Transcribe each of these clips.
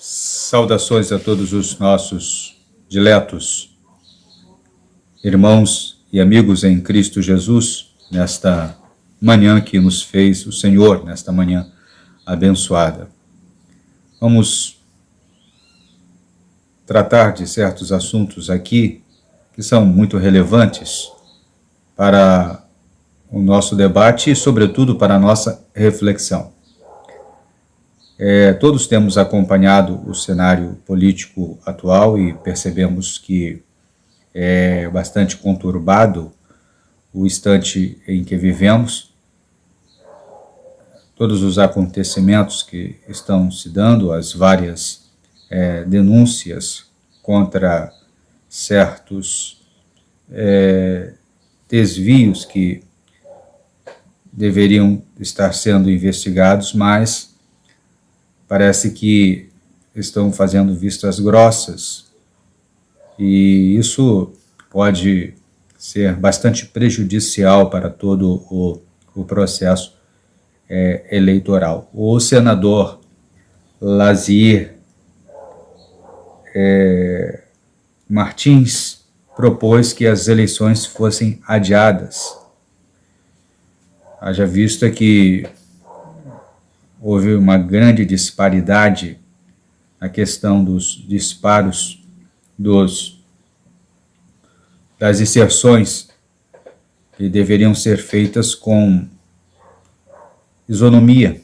Saudações a todos os nossos diletos irmãos e amigos em Cristo Jesus, nesta manhã que nos fez o Senhor, nesta manhã abençoada. Vamos tratar de certos assuntos aqui que são muito relevantes para o nosso debate e, sobretudo, para a nossa reflexão. Todos temos acompanhado o cenário político atual e percebemos que é bastante conturbado o instante em que vivemos. Todos os acontecimentos que estão se dando, as várias denúncias contra certos desvios que deveriam estar sendo investigados, mas parece que estão fazendo vistas grossas, e isso pode ser bastante prejudicial para todo o processo eleitoral. O senador Lazier Martins propôs que as eleições fossem adiadas. Haja vista que houve uma grande disparidade na questão dos disparos das inserções que deveriam ser feitas com isonomia,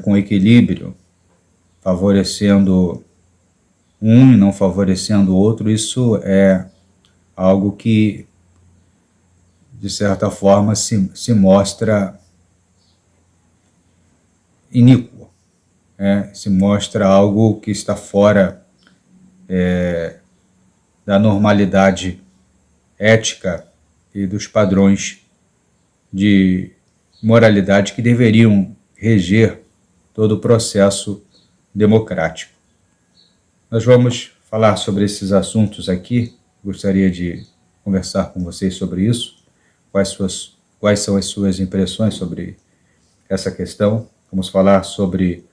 com equilíbrio, favorecendo um e não favorecendo o outro. Isso é algo que, de certa forma, se mostra iníquo, se mostra algo que está fora da normalidade ética e dos padrões de moralidade que deveriam reger todo o processo democrático. Nós vamos falar sobre esses assuntos aqui. Gostaria de conversar com vocês sobre isso. Quais são as suas impressões sobre essa questão? Vamos falar sobre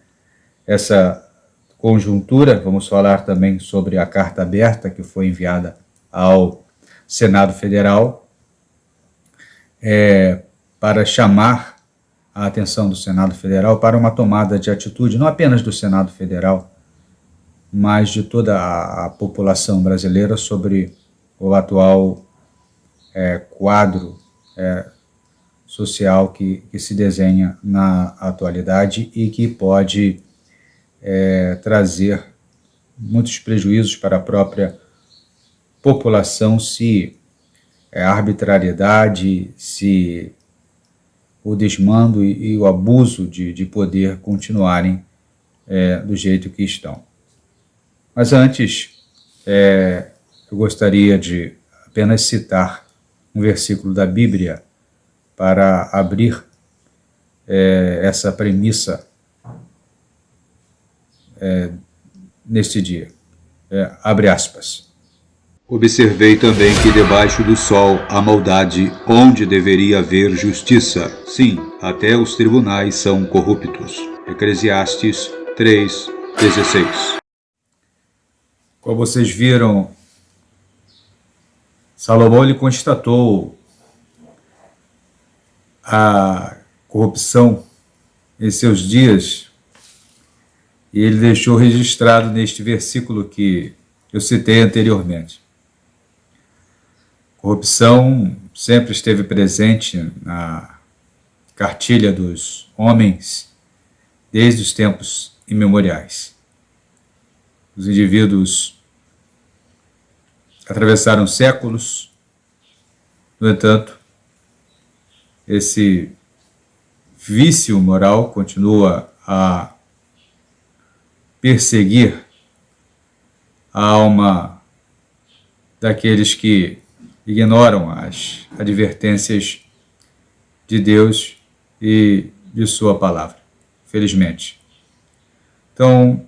essa conjuntura, vamos falar também sobre a carta aberta que foi enviada ao Senado Federal para chamar a atenção do Senado Federal para uma tomada de atitude, não apenas do Senado Federal, mas de toda a população brasileira sobre o atual quadro social que se desenha na atualidade e que pode trazer muitos prejuízos para a própria população se a arbitrariedade, se o desmando e o abuso de poder continuarem do jeito que estão. Mas antes, eu gostaria de apenas citar um versículo da Bíblia para abrir essa premissa neste dia. Abre aspas. Observei também que debaixo do sol há maldade onde deveria haver justiça. Sim, até os tribunais são corruptos. Eclesiastes 3:16. Como vocês viram, Salomão ele constatou a corrupção em seus dias e ele deixou registrado neste versículo que eu citei anteriormente. Corrupção sempre esteve presente na cartilha dos homens desde os tempos imemoriais. Os indivíduos atravessaram séculos, no entanto, esse vício moral continua a perseguir a alma daqueles que ignoram as advertências de Deus e de sua palavra, felizmente. Então,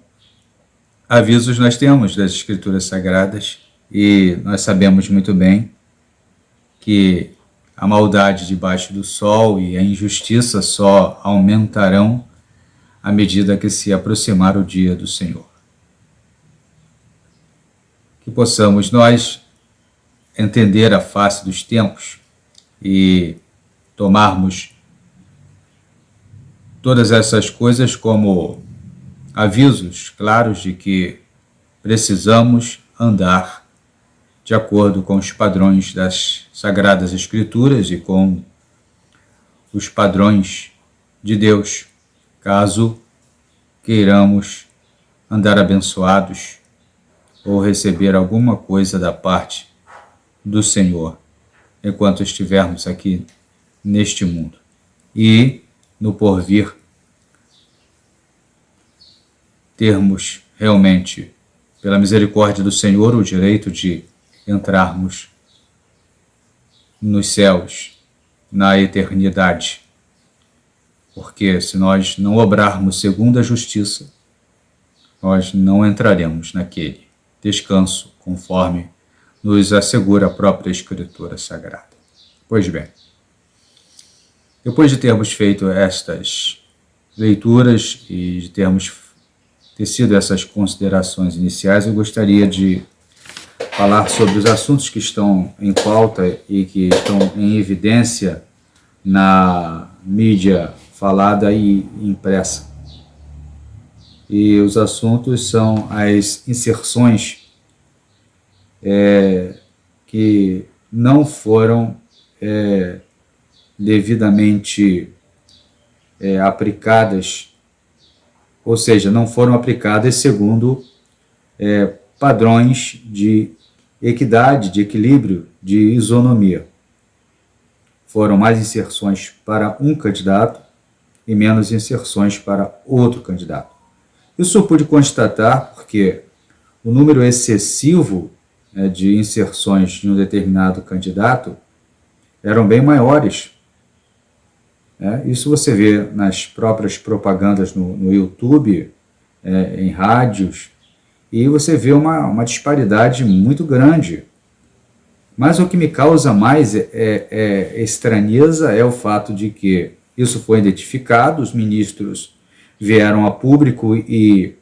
avisos nós temos das Escrituras Sagradas e nós sabemos muito bem que a maldade debaixo do sol e a injustiça só aumentarão à medida que se aproximar o dia do Senhor. que possamos nós entender a face dos tempos e tomarmos todas essas coisas como avisos claros de que precisamos andar de acordo com os padrões das Sagradas Escrituras e com os padrões de Deus, caso queiramos andar abençoados ou receber alguma coisa da parte do Senhor enquanto estivermos aqui neste mundo. E no porvir termos realmente, pela misericórdia do Senhor, o direito de entrarmos nos céus, na eternidade. Porque se nós não obrarmos segundo a justiça, nós não entraremos naquele descanso, conforme nos assegura a própria Escritura Sagrada. Pois bem, depois de termos feito estas leituras e de termos tecido essas considerações iniciais, eu gostaria de falar sobre os assuntos que estão em pauta e que estão em evidência na mídia falada e impressa. E os assuntos são as inserções que não foram devidamente aplicadas, ou seja, não foram aplicadas segundo padrões de equidade, de equilíbrio, de isonomia. Foram mais inserções para um candidato e menos inserções para outro candidato. Isso eu pude constatar porque o número excessivo de inserções de um determinado candidato eram bem maiores. Isso você vê nas próprias propagandas no YouTube, em rádios, e você vê uma disparidade muito grande. Mas o que me causa mais estranheza é o fato de que isso foi identificado, os ministros vieram a público e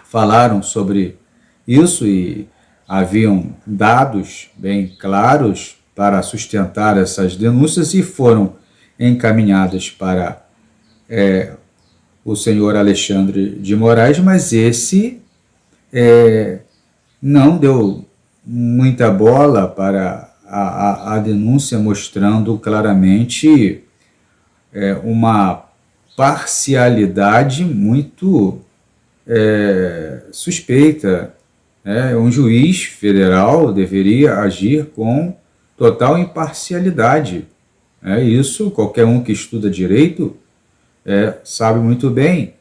falaram sobre isso e haviam dados bem claros para sustentar essas denúncias e foram encaminhadas para o senhor Alexandre de Moraes, mas esse não deu muita bola para a denúncia, mostrando claramente uma parcialidade muito suspeita. Um juiz federal deveria agir com total imparcialidade. Isso qualquer um que estuda direito sabe muito bem.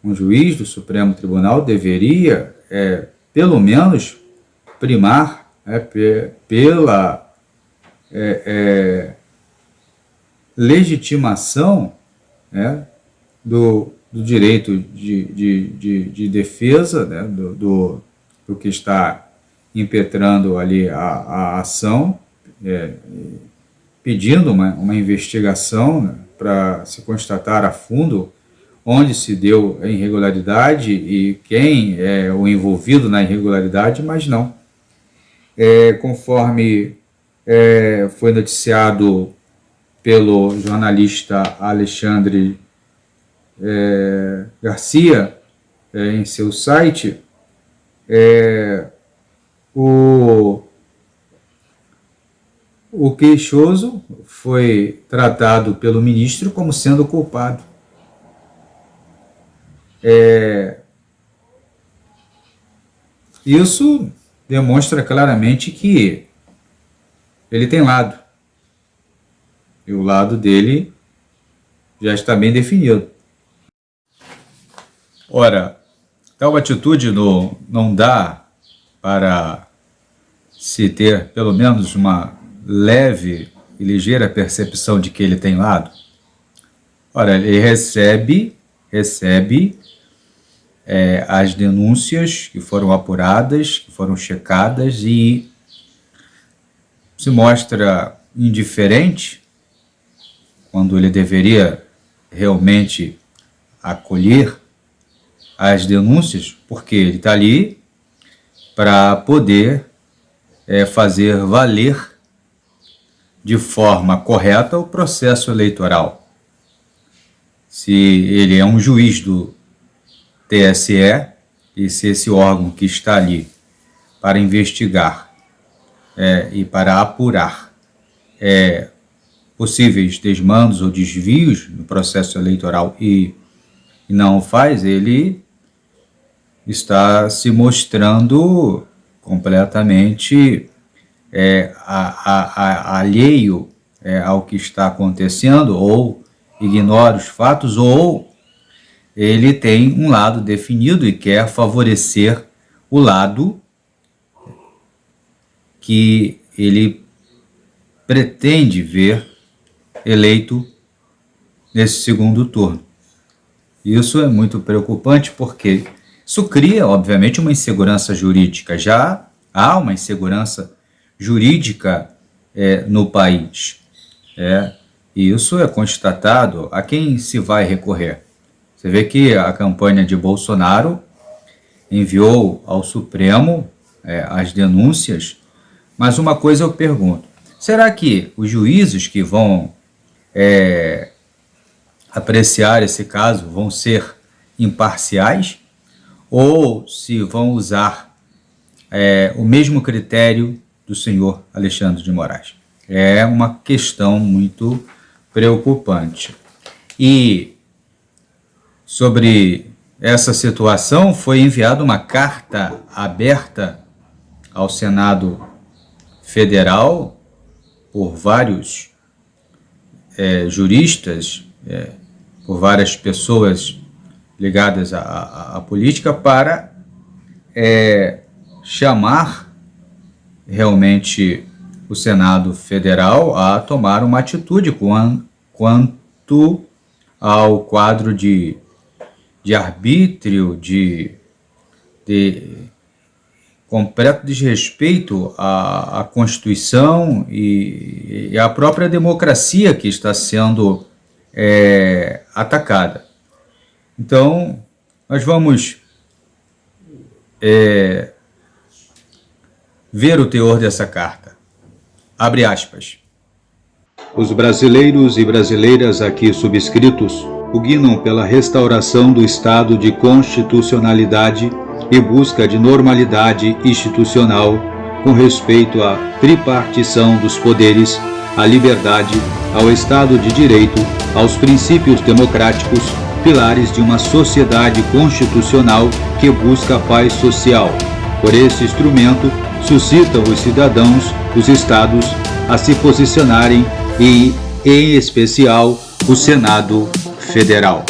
Um juiz do Supremo Tribunal deveria, pelo menos, primar pela legitimação do direito de defesa, do que está impetrando ali a ação, pedindo uma investigação para se constatar a fundo onde se deu a irregularidade e quem é o envolvido na irregularidade, mas não. Conforme foi noticiado pelo jornalista Alexandre Garcia em seu site, o queixoso foi tratado pelo ministro como sendo culpado. Isso demonstra claramente que ele tem lado. E o lado dele já está bem definido. Ora, tal atitude não dá para se ter pelo menos uma leve e ligeira percepção de que ele tem lado. Ora, ele recebe as denúncias que foram apuradas, que foram checadas e se mostra indiferente quando ele deveria realmente acolher as denúncias, porque ele está ali para poder fazer valer de forma correta o processo eleitoral. Se ele é um juiz do TSE, e se esse órgão que está ali para investigar e para apurar possíveis desmandos ou desvios no processo eleitoral e não o faz, ele está se mostrando completamente alheio ao que está acontecendo, ou ignora os fatos, ou ele tem um lado definido e quer favorecer o lado que ele pretende ver eleito nesse segundo turno. Isso é muito preocupante porque isso cria, obviamente, uma insegurança jurídica. Já há uma insegurança jurídica no país. E isso é constatado. A quem se vai recorrer? Você vê que a campanha de Bolsonaro enviou ao Supremo as denúncias, mas uma coisa eu pergunto: será que os juízes que vão apreciar esse caso vão ser imparciais, ou se vão usar o mesmo critério do senhor Alexandre de Moraes? É uma questão muito preocupante. E sobre essa situação foi enviada uma carta aberta ao Senado Federal por vários juristas, por várias pessoas ligadas à política, para chamar realmente o Senado Federal a tomar uma atitude quanto ao quadro de arbítrio, de completo desrespeito à Constituição e à própria democracia que está sendo atacada. Então, nós vamos ver o teor dessa carta. Abre aspas. Os brasileiros e brasileiras aqui subscritos pugnam pela restauração do estado de constitucionalidade e busca de normalidade institucional com respeito à tripartição dos poderes, à liberdade, ao Estado de Direito, aos princípios democráticos, pilares de uma sociedade constitucional que busca a paz social. Por esse instrumento, suscitam os cidadãos, os Estados, a se posicionarem e, em especial, o Senado Federal.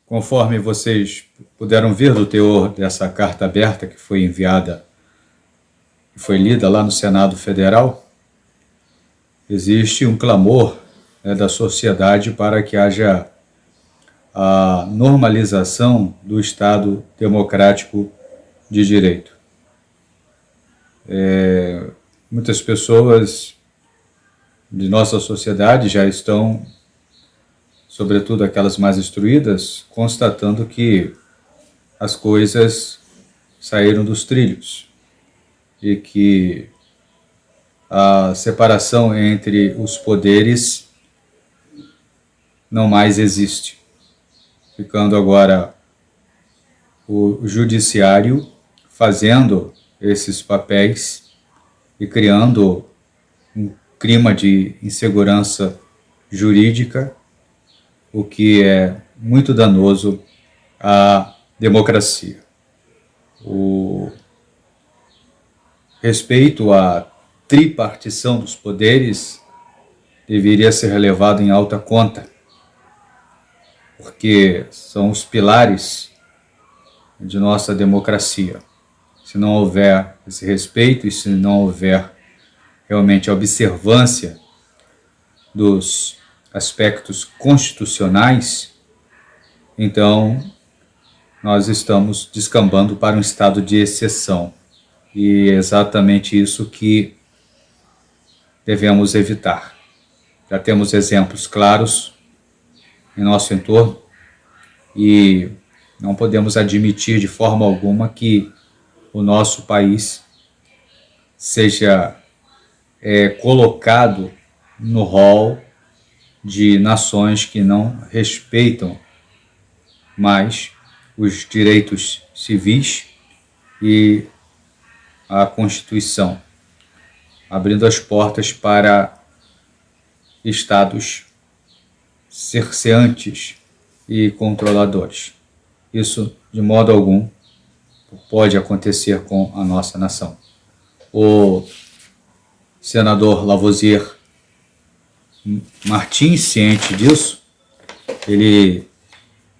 Conforme vocês puderam ver do teor dessa carta aberta que foi enviada e foi lida lá no Senado Federal, existe um clamor da sociedade para que haja a normalização do Estado democrático de direito. Muitas pessoas de nossa sociedade já estão, sobretudo aquelas mais instruídas, constatando que as coisas saíram dos trilhos e que a separação entre os poderes não mais existe, ficando agora o judiciário fazendo esses papéis e criando um clima de insegurança jurídica, o que é muito danoso à democracia. O respeito à tripartição dos poderes deveria ser levado em alta conta, porque são os pilares de nossa democracia. Se não houver esse respeito e se não houver realmente a observância dos aspectos constitucionais, então nós estamos descambando para um estado de exceção. E é exatamente isso que devemos evitar. Já temos exemplos claros em nosso entorno e não podemos admitir de forma alguma que o nosso país seja colocado no rol de nações que não respeitam mais os direitos civis e a Constituição, abrindo as portas para estados cerceantes e controladores. Isso, de modo algum, pode acontecer com a nossa nação. O senador Lavoisier Martins, ciente disso, ele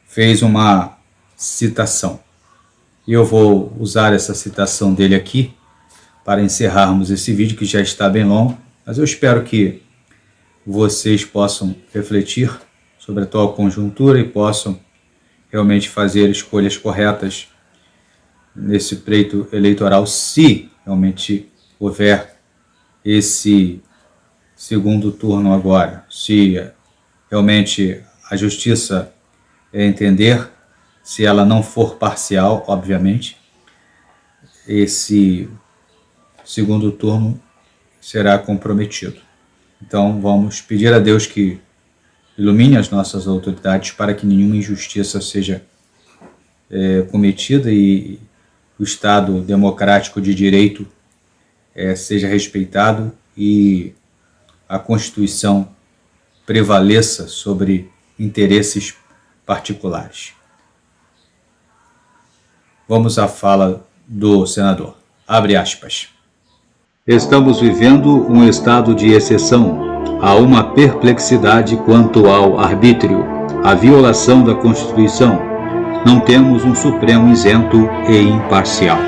fez uma citação. E eu vou usar essa citação dele aqui para encerrarmos esse vídeo, que já está bem longo, mas eu espero que vocês possam refletir sobre a atual conjuntura e possam realmente fazer escolhas corretas nesse pleito eleitoral, se realmente houver esse segundo turno agora, se realmente a justiça entender, se ela não for parcial, obviamente, esse segundo turno será comprometido. Então vamos pedir a Deus que ilumine as nossas autoridades para que nenhuma injustiça seja cometida e o Estado democrático de direito seja respeitado e a Constituição prevaleça sobre interesses particulares. Vamos à fala do senador. Abre aspas. Estamos vivendo um estado de exceção. Há uma perplexidade quanto ao arbítrio, à violação da Constituição. Não temos um Supremo isento e imparcial.